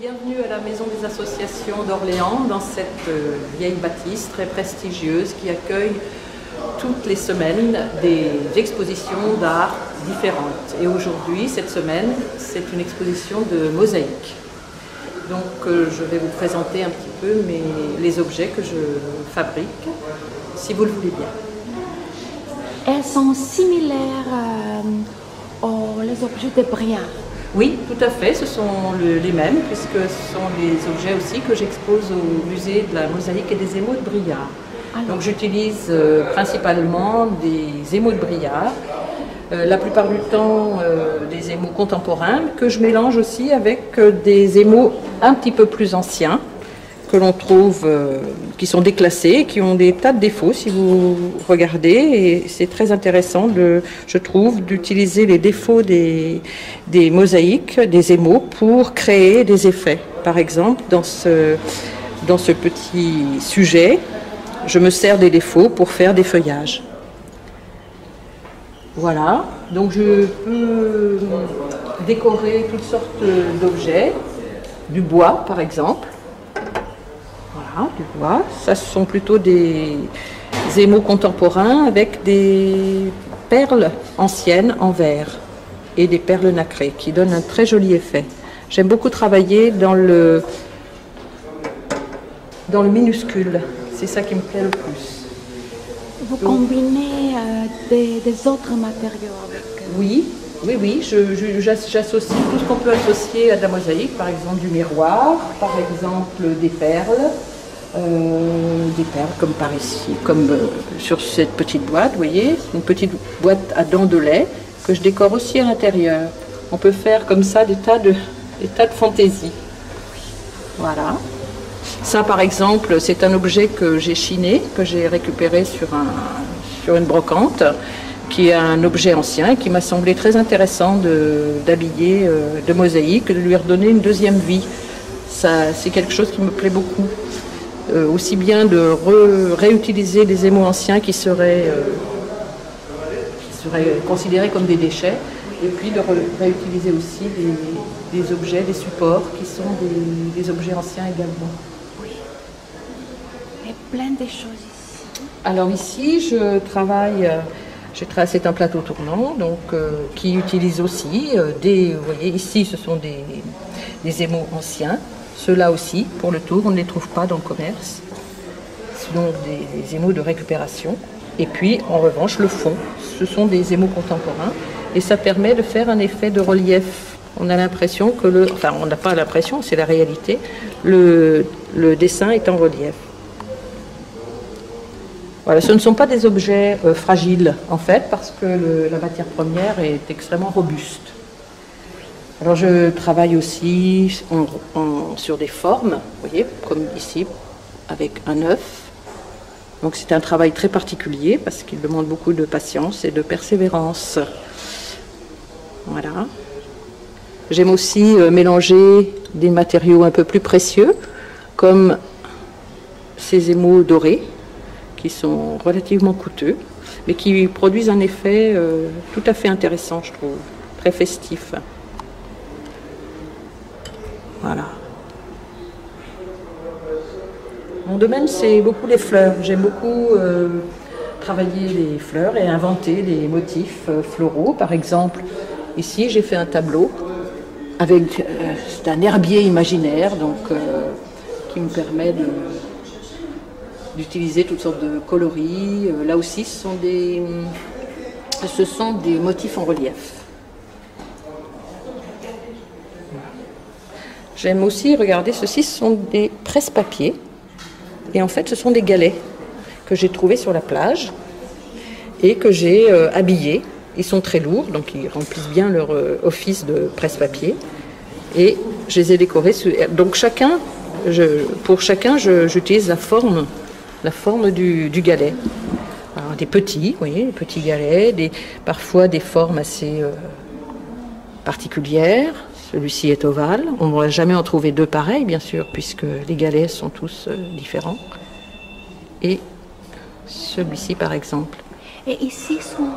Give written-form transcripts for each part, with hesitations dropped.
Bienvenue à la Maison des Associations d'Orléans, dans cette vieille bâtisse très prestigieuse qui accueille toutes les semaines des expositions d'art différentes. Et aujourd'hui, cette semaine, c'est une exposition de mosaïques. Donc je vais vous présenter un petit peu les objets que je fabrique, si vous le voulez bien. Elles sont similaires aux objets de Briard. Oui, tout à fait, ce sont les mêmes, puisque ce sont des objets aussi que j'expose au musée de la mosaïque et des émaux de Briard. Donc j'utilise principalement des émaux de Briard, la plupart du temps des émaux contemporains, que je mélange aussi avec des émaux un petit peu plus anciens, que l'on trouve, qui sont déclassés, qui ont des tas de défauts si vous regardez, et c'est très intéressant, je trouve, d'utiliser les défauts des mosaïques, des émaux, pour créer des effets. Par exemple, dans ce petit sujet, je me sers des défauts pour faire des feuillages. Voilà, donc je peux décorer toutes sortes d'objets, du bois par exemple. Voilà, du bois. Ça, ce sont plutôt des émaux contemporains avec des perles anciennes en verre et des perles nacrées qui donnent un très joli effet. J'aime beaucoup travailler dans le minuscule. C'est ça qui me plaît le plus. Vous combinez des autres matériaux avec... Oui, j'associe tout ce qu'on peut associer à de la mosaïque, par exemple du miroir, par exemple des perles comme par ici, comme sur cette petite boîte, vous voyez, une petite boîte à dents de lait que je décore aussi à l'intérieur. On peut faire comme ça des tas de fantaisie. Voilà. Ça, par exemple, c'est un objet que j'ai chiné, que j'ai récupéré sur une brocante, qui est un objet ancien et qui m'a semblé très intéressant d'habiller de mosaïque, de lui redonner une deuxième vie. C'est quelque chose qui me plaît beaucoup. Aussi bien de réutiliser des émaux anciens qui seraient considérés comme des déchets, et puis de réutiliser aussi des objets, des supports qui sont des objets anciens également. Plein de choses ici. Alors ici, c'est un plateau tournant, donc qui utilise aussi vous voyez ici, ce sont des émaux anciens. Ceux-là aussi, pour le tour, on ne les trouve pas dans le commerce. Ce sont des émaux de récupération. Et puis, en revanche, le fond, ce sont des émaux contemporains, et ça permet de faire un effet de relief. On a l'impression que on n'a pas l'impression, c'est la réalité. Le dessin est en relief. Voilà, ce ne sont pas des objets fragiles, en fait, parce que la matière première est extrêmement robuste. Alors, je travaille aussi sur des formes, vous voyez, comme ici, avec un œuf. Donc, c'est un travail très particulier, parce qu'il demande beaucoup de patience et de persévérance. Voilà. J'aime aussi mélanger des matériaux un peu plus précieux, comme ces émaux dorés, qui sont relativement coûteux, mais qui produisent un effet tout à fait intéressant, je trouve, très festif. Voilà. Mon domaine, c'est beaucoup les fleurs. J'aime beaucoup travailler les fleurs et inventer des motifs floraux. Par exemple, ici, j'ai fait un tableau avec c'est un herbier imaginaire, donc qui me permet d'utiliser toutes sortes de coloris. Là aussi, ce sont des motifs en relief. J'aime aussi regarder ceci, ce sont des presse-papiers. Et en fait, ce sont des galets que j'ai trouvés sur la plage et que j'ai habillés. Ils sont très lourds, donc ils remplissent bien leur office de presse-papier. Et je les ai décorés. Donc pour chacun, j'utilise la forme du galet. Alors, des petits, vous voyez, des petits galets, parfois des formes assez particulières. Celui-ci est ovale. On ne pourra jamais en trouver deux pareils, bien sûr, puisque les galets sont tous différents. Et celui-ci, par exemple. Et ici, sont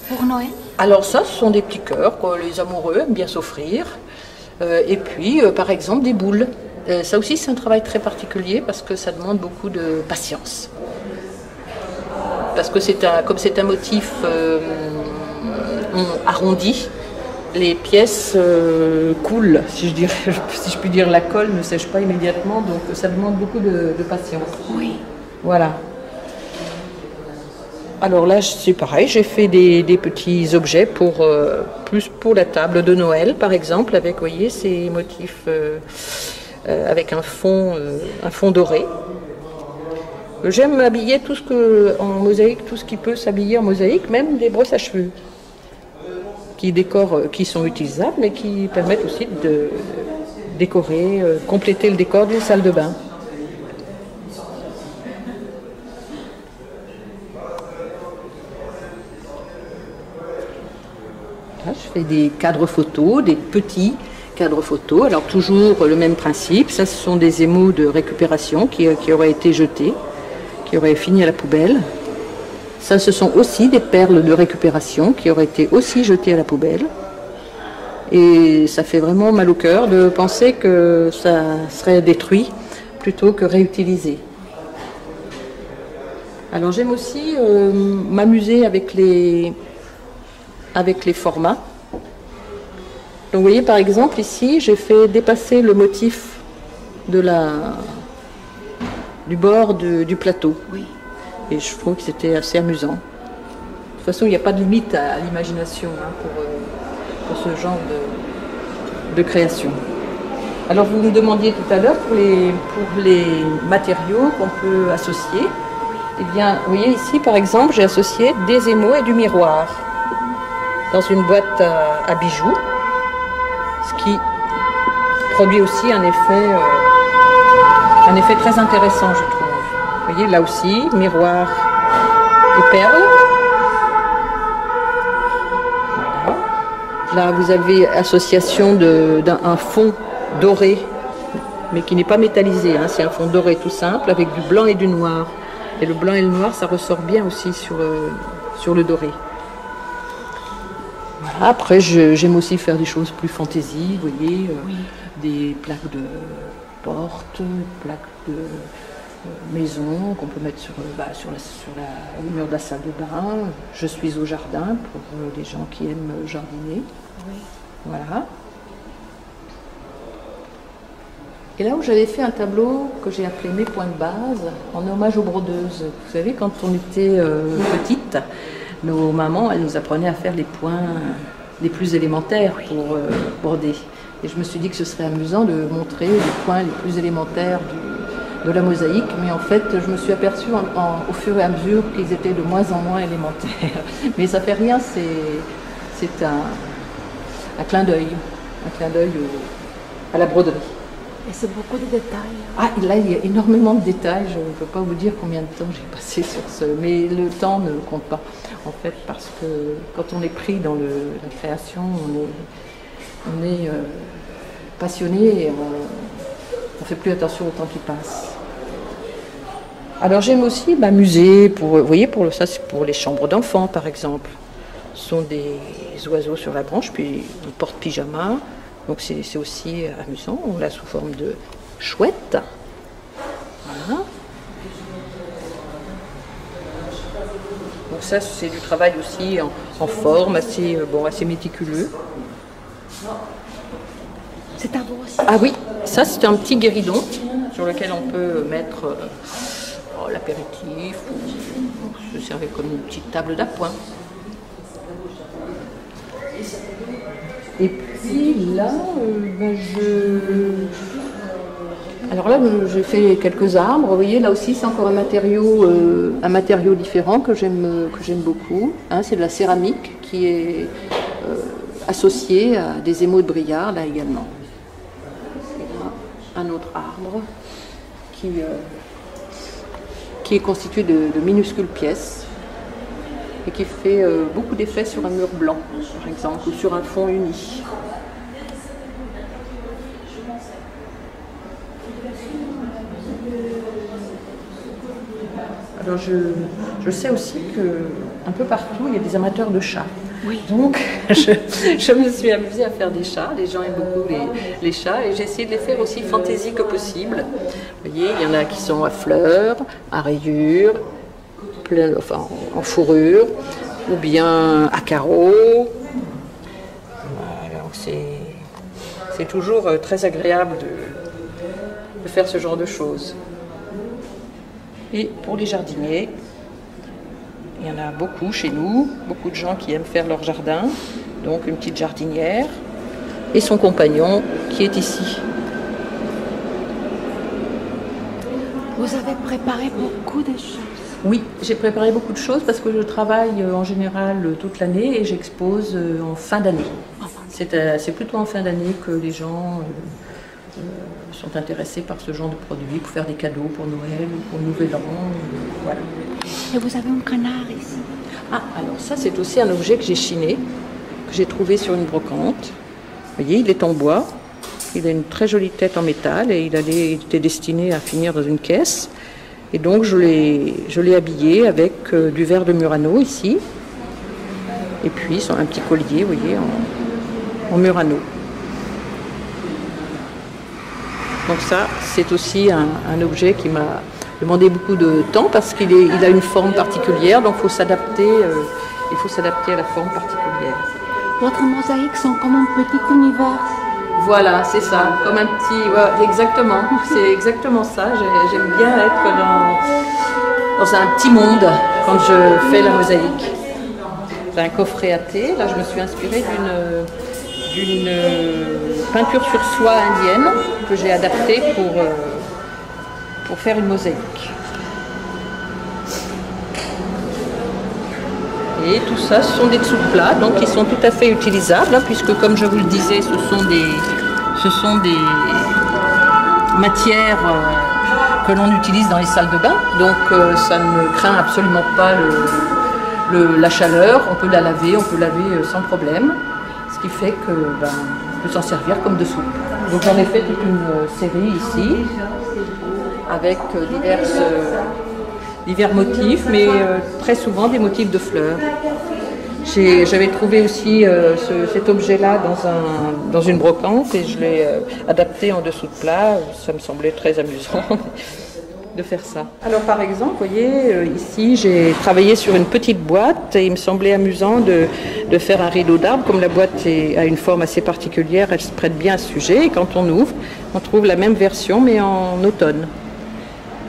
pour Noël? Alors ça, ce sont des petits cœurs que les amoureux aiment bien s'offrir. Et puis, par exemple, des boules. Ça aussi, c'est un travail très particulier parce que ça demande beaucoup de patience. Parce que comme c'est un motif arrondi, les pièces coulent, si je puis dire. La colle ne sèche pas immédiatement, donc ça demande beaucoup de patience. Oui. Voilà. Alors là, c'est pareil, j'ai fait des petits objets plus pour la table de Noël, par exemple, avec, vous voyez, ces motifs avec un fond doré. J'aime habiller en mosaïque, tout ce qui peut s'habiller en mosaïque, même des brosses à cheveux, qui sont utilisables, mais qui permettent aussi de décorer, compléter le décor d'une salle de bain. Là, je fais des cadres photos, des petits cadres photos. Alors toujours le même principe, ça ce sont des émaux de récupération qui auraient été jetés, qui auraient fini à la poubelle. Ça ce sont aussi des perles de récupération qui auraient été aussi jetées à la poubelle. Et ça fait vraiment mal au cœur de penser que ça serait détruit plutôt que réutilisé. Alors j'aime aussi m'amuser avec les formats. Donc vous voyez par exemple ici, j'ai fait dépasser le motif du bord du plateau. Oui. Et je trouve que c'était assez amusant. De toute façon, il n'y a pas de limite à l'imagination pour ce genre de création. Alors vous me demandiez tout à l'heure pour les matériaux qu'on peut associer. Eh bien, vous voyez ici par exemple, j'ai associé des émaux et du miroir dans une boîte à bijoux, ce qui produit aussi un effet très intéressant, je trouve. Vous voyez, là aussi, miroir et perles. Voilà. Là, vous avez association d'un fond doré, mais qui n'est pas métallisé. Hein. C'est un fond doré tout simple, avec du blanc et du noir. Et le blanc et le noir, ça ressort bien aussi sur le doré. Voilà. Après, j'aime aussi faire des choses plus fantaisie, vous voyez, oui. Des plaques de porte, plaques de maison qu'on peut mettre sur le mur de la salle de bain. Je suis au jardin pour les gens qui aiment jardiner. Oui. Voilà. Et là où j'avais fait un tableau que j'ai appelé Mes points de base, en hommage aux brodeuses. Vous savez, quand on était petite, nos mamans, elles nous apprenaient à faire les points les plus élémentaires pour broder. Et je me suis dit que ce serait amusant de montrer les points les plus élémentaires de la mosaïque, mais en fait, je me suis aperçue au fur et à mesure qu'ils étaient de moins en moins élémentaires. Mais ça fait rien, c'est un clin d'œil à la broderie. Et c'est beaucoup de détails. Ah, là, il y a énormément de détails. Je ne peux pas vous dire combien de temps j'ai passé sur ce... Mais le temps ne compte pas, en fait, parce que quand on est pris dans la création, on est passionné et on ne fait plus attention au temps qui passe. Alors j'aime aussi m'amuser, vous voyez, ça c'est pour les chambres d'enfants, par exemple. Ce sont des oiseaux sur la branche, puis on porte pyjama. Donc c'est aussi amusant, on l'a sous forme de chouette. Voilà. Donc ça c'est du travail aussi en forme, assez méticuleux. C'est à vous aussi. Ah oui, ça c'est un petit guéridon sur lequel on peut mettre l'apéritif ou se servir comme une petite table d'appoint. Et puis là, alors là, j'ai fait quelques arbres. Vous voyez, là aussi, c'est encore un matériau différent que j'aime beaucoup. Hein, c'est de la céramique qui est associée à des émaux de Briard, là également. Et là, un autre arbre qui est constitué de minuscules pièces et qui fait beaucoup d'effets sur un mur blanc, par exemple, ou sur un fond uni. Alors je sais aussi qu'un peu partout, il y a des amateurs de chats. Oui. Donc, je me suis amusée à faire des chats. Les gens aiment beaucoup les chats et j'ai essayé de les faire aussi fantaisie que possible. Vous voyez, il y en a qui sont à fleurs, à rayures, enfin, en fourrure, ou bien à carreaux. Alors, c'est toujours très agréable de faire ce genre de choses. Et pour les jardiniers, il y en a beaucoup chez nous, beaucoup de gens qui aiment faire leur jardin, donc une petite jardinière et son compagnon qui est ici. Vous avez préparé beaucoup de choses. Oui, j'ai préparé beaucoup de choses parce que je travaille en général toute l'année et j'expose en fin d'année. C'est plutôt en fin d'année que les gens sont intéressés par ce genre de produits pour faire des cadeaux pour Noël ou pour le Nouvel An. Voilà. Et vous avez un canard ici. Ah, alors ça c'est aussi un objet que j'ai chiné, que j'ai trouvé sur une brocante. Vous voyez, il est en bois, il a une très jolie tête en métal et il était destiné à finir dans une caisse. Et donc je l'ai habillé avec du verre de Murano ici. Et puis un petit collier, vous voyez, en Murano. Donc ça, c'est aussi un objet qui m'a demandé beaucoup de temps parce qu'il a une forme particulière, donc il faut s'adapter à la forme particulière. Votre mosaïque sont comme un petit univers. Voilà, c'est ça, comme un petit... Ouais, exactement, c'est exactement ça. J'aime bien être dans un petit monde quand je fais la mosaïque. C'est un coffret à thé. Là, je me suis inspirée d'une peinture sur soie indienne que j'ai adaptée pour faire une mosaïque. Et tout ça, ce sont des dessous de plats, donc ils sont tout à fait utilisables, hein, puisque comme je vous le disais, ce sont des matières que l'on utilise dans les salles de bain, donc ça ne craint absolument pas la chaleur, on peut la laver, sans problème, ce qui fait que on peut s'en servir comme de soupe. Donc j'en ai fait toute une série ici, avec divers motifs, mais très souvent des motifs de fleurs. J'avais trouvé aussi cet objet-là dans une brocante et je l'ai adapté en dessous de plat. Ça me semblait très amusant de faire ça. Alors par exemple, vous voyez, ici j'ai travaillé sur une petite boîte et il me semblait amusant de faire un rideau d'arbre. Comme la boîte a une forme assez particulière, elle se prête bien à ce sujet. Et quand on ouvre, on trouve la même version mais en automne.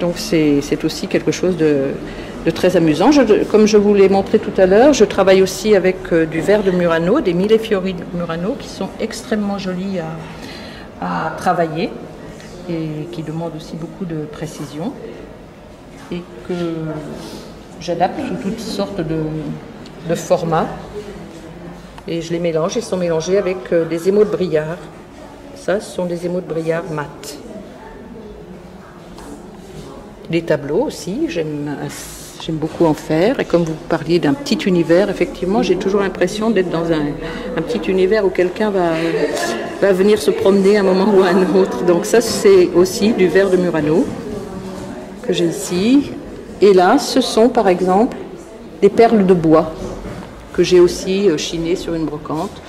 Donc c'est aussi quelque chose de très amusant. Comme je vous l'ai montré tout à l'heure, je travaille aussi avec du verre de Murano, des millefiori de Murano qui sont extrêmement jolis à travailler et qui demandent aussi beaucoup de précision et que j'adapte sous toutes sortes de formats et je les mélange. Ils sont mélangés avec des émaux de Brillard. Ça, ce sont des émaux de Brillard mat. Les tableaux aussi, j'aime beaucoup en faire. Et comme vous parliez d'un petit univers, effectivement, j'ai toujours l'impression d'être dans un petit univers où quelqu'un va venir se promener à un moment ou à un autre. Donc ça, c'est aussi du verre de Murano que j'ai ici. Et là, ce sont par exemple des perles de bois que j'ai aussi chinées sur une brocante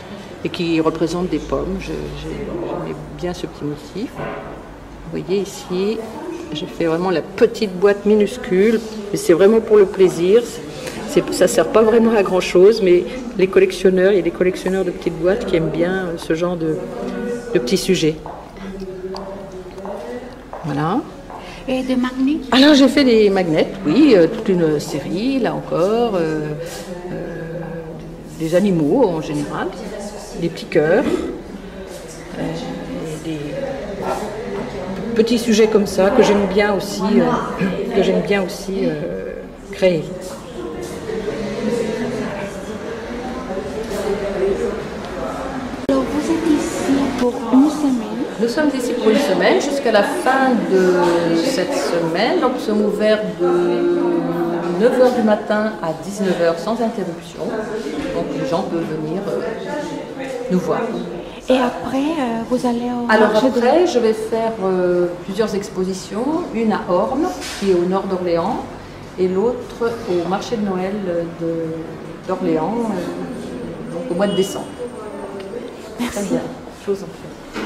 et qui représentent des pommes. J'aimais bien ce petit motif. Vous voyez ici, j'ai fait vraiment la petite boîte minuscule, mais c'est vraiment pour le plaisir. Ça ne sert pas vraiment à grand chose, mais il y a des collectionneurs de petites boîtes qui aiment bien ce genre de petits sujets. Voilà. Et des magnets? Alors j'ai fait des magnets, oui, toute une série, là encore, des animaux en général, des petits cœurs, des petits sujets comme ça que j'aime bien aussi, créer. Alors vous êtes ici pour une semaine? Nous sommes ici pour une semaine jusqu'à la fin de cette semaine. Donc nous sommes ouverts de 9h du matin à 19h sans interruption. Donc les gens peuvent venir nous voir. Et après, vous allez au Alors marché après, je vais faire plusieurs expositions. Une à Orne, qui est au nord d'Orléans, et l'autre au marché de Noël d'Orléans, donc au mois de décembre. Merci. Très bien, je vous en prie.